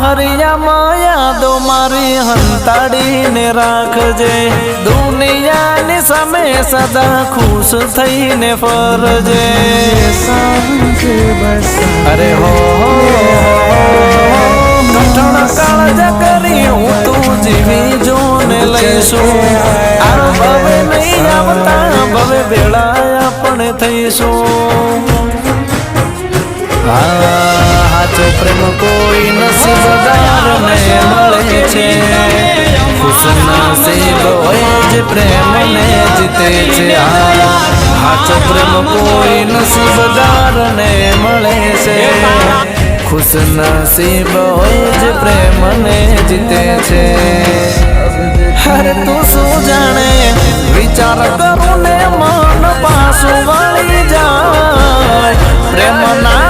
हरिया माया दो मारी हंताड़ी ने राखजे दुनिया ने समय सदा खुश थई ने फरजे अरे हो कठण काळज करी हूँ तू जीवी जो ने लईशु आ भवे नहीं आवता भवे बेड़ा अपने थईशु हाचो प्रेम कोई नसीबदार ने मळे छे खुश नसीब होय जे प्रेम ने जीते छे हाचो प्रेम कोई नसीबदार ने मळे छे खुश नसीब होय जे प्रेम ने जीते छे हर तू शू जाने विचार करू ने मन पासु वळी जाय प्रेम ना